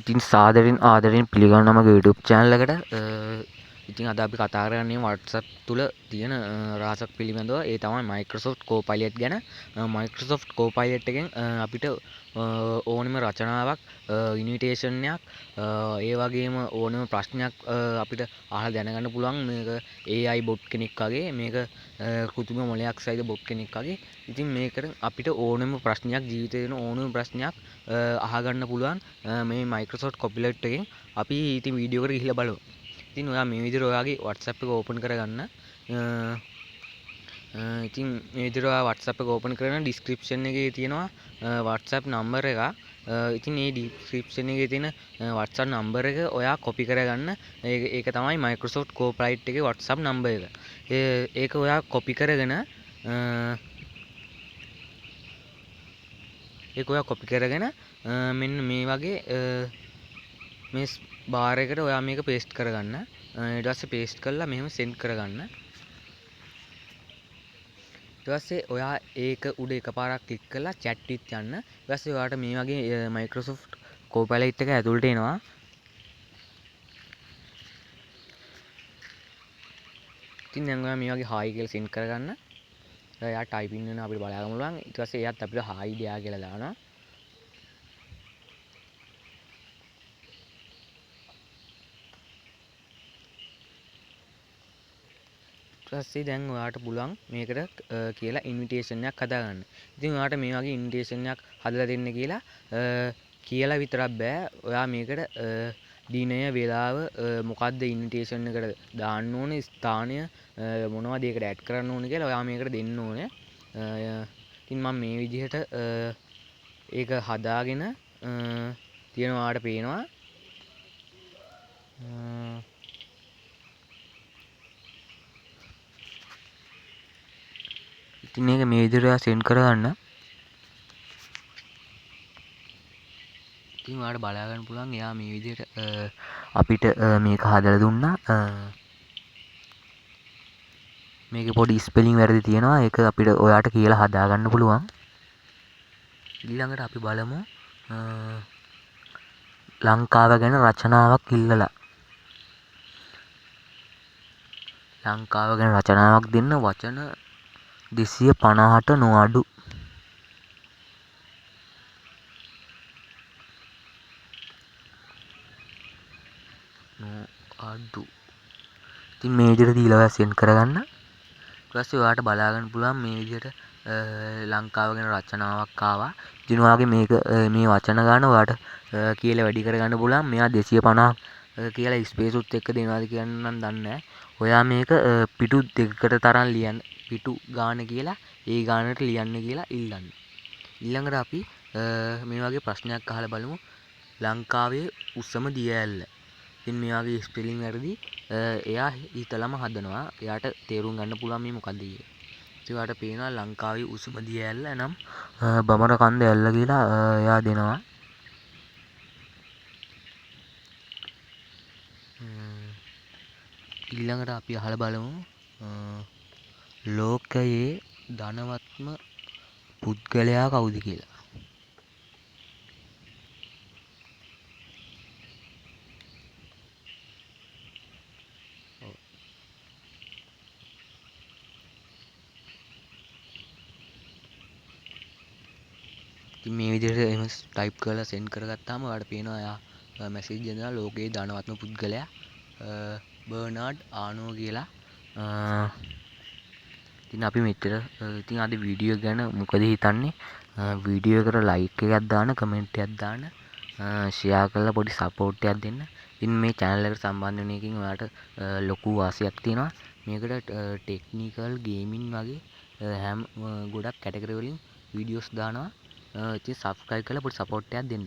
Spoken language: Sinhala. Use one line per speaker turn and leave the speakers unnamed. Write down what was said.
ඉතින් සාදරෙන් ආදරෙන් පිළිගන්නවා මගේ YouTube channel එකට. ඉතින් අද අපි කතා කරන්නේ WhatsApp තුල තියෙන රහසක් පිළිබඳව. ඒ තමයි Microsoft Copilot ගැන. Microsoft Copilot එකෙන් අපිට ඕනෙම රචනාවක්, ඉන්විටේෂන් එකක්, ඒ වගේම ඕනෙම ප්‍රශ්නයක් අපිට අහලා දැනගන්න පුළුවන්. මේක AI bot කෙනෙක් වගේ, මේක කෘත්‍රිම මොලයක් සහිත bot කෙනෙක් වගේ. ඉතින් මේකට අපිට ඕනෙම ප්‍රශ්නයක්, ජීවිතේ දෙන ඕනෙම ප්‍රශ්නයක් අහගන්න පුළුවන් මේ Microsoft Copilot එකෙන්. අපි ඉතින් වීඩියෝ එකට ගිහිල්ලා බලමු. ඉතින් ඔයා මේ විදිහට ඔයාගේ WhatsApp එක ඕපන් කරගන්න. ඉතින් මේ විදිහට ඔයා WhatsApp එක ඕපන් කරගෙන description එකේ තියෙනවා WhatsApp number එක. ඉතින් මේ description එකේ තියෙන WhatsApp number එක ඔයා copy කරගන්න. ඒක තමයි Microsoft Copilot එකේ WhatsApp number එක. ඒක ඔයා copy කරගෙන මෙන්න මේ වගේ මේ බාර් එකට ඔයා මේක paste කරගන්න. ඊට පස්සේ paste කරලා මෙහෙම send කරගන්න. ඊට පස්සේ ඔයා ඒක උඩ එකපාරක් click කරලා chat with යන්න. ඊට පස්සේ ඔයාට මේ වගේ Microsoft Copilot එක ඇතුළට එනවා. ඉතින් දැන් ඔයා මේ වගේ hi කියලා send කරගන්න. එයා typing වෙන අපිට බලා ගන්න පුළුවන්. ඊට පස්සේ එයාත් අපිට hi දෙයා කියලා දානවා. ඊපස්සේ දැන් ඔයාට පුළුවන් මේකට කියලා ඉන්විටේෂන් එකක් හදාගන්න. ඉතින් ඔයාට මේ වගේ ඉන්විටේෂන් එකක් හදලා දෙන්න කියලා කියලා විතරක් බෑ. ඔයා මේකට දිනය, වේලාව, මොකද්ද ඉන්විටේෂන් එකට දාන්න ඕනේ, ස්ථානය මොනවද ඒකට ඇඩ් කරන්න ඕනේ කියලා ඔයා මේකට දෙන්න ඕනේ. ඉතින් මම මේ විදිහට ඒක හදාගෙන තියෙනවා ඔයාට පේනවා. ඉතින් මේක මේ විදිහට send කරගන්න. ඉතින් ඔයාලට බලා ගන්න පුළුවන් එයා මේ විදිහට අපිට මේක හදලා දුන්නා. මේකේ පොඩි ස්පෙලිං වැරදි තියෙනවා. ඒක අපිට ඔයාට කියලා හදා ගන්න පුළුවන්. ඊළඟට අපි බලමු ලංකාව ගැන රචනාවක් ඉල්ලලා. ලංකාව ගැන රචනාවක් දෙන්න වචන 250ට නොඅඩු. ඉතින් මේ විදිහට දීලා send කරගන්න. ඊට පස්සේ ඔයාට බලා ගන්න පුළුවන් මේ විදිහට ලංකාව ගැන රචනාවක් ආවා. ඉතින් ඔයාගේ මේ වචන ගන්න ඔයාට කියලා වැඩි කරගන්න පුළුවන්. මෙයා 250 කියලා ස්පේස් උත් එක්ක දෙනවාද කියන්න නම් දන්නේ නැහැ. ඔයා මේක පිටු දෙකකට තරම් ලියන්න. පිටු ගාන කියලා ඒ ගානට ලියන්න කියලා ඉල්ලන්න. ඊළඟට අපි මේ වගේ ප්‍රශ්නයක් අහලා බලමු. ලංකාවේ උසම දිය ඇල්ල. ඉතින් මේ වගේ ස්පෙලිං වැරදි එයා හිතලම හදනවා. එයාට තේරුම් ගන්න පුළුවන් මේ මොකක්ද කියලා. ඉතින් ඔයාලට පේනවා ලංකාවේ උසම දිය ඇල්ල නම් බමරකන්ද ඇල්ල කියලා එයා දෙනවා. ඊළඟට අපි අහලා බලමු ලෝකයේ ධනවත්ම පුද්ගලයා කවුද කියලා. ඉතින් මේ විදිහට එහෙම ටයිප් කරලා send කරගත්තාම ඔයාලට පේනවා එයා මැසේජ් දෙනවා ලෝකයේ ධනවත්ම පුද්ගලයා බර්නාඩ් ආනෝ කියලා. ඉතින් අපි මෙච්චර ඉතින් අද වීඩියෝ ගැන මොකද හිතන්නේ? වීඩියෝ එකට ලයික් එකක් දාන්න, කමෙන්ට් එකක් දාන්න, ෂෙයා කරලා පොඩි සපෝට් එකක් දෙන්න. ඉතින් මේ channel එකට සම්බන්ධ වෙන එකකින් ඔයාලට ලොකු වාසියක් තියෙනවා. මේකට ටෙක්නිකල් ගේමින් වගේ ගොඩක් කැටගරි වලින් වීඩියෝස් දානවා. ඉතින් subscribe කරලා පොඩි සපෝට් එකක් දෙන්න.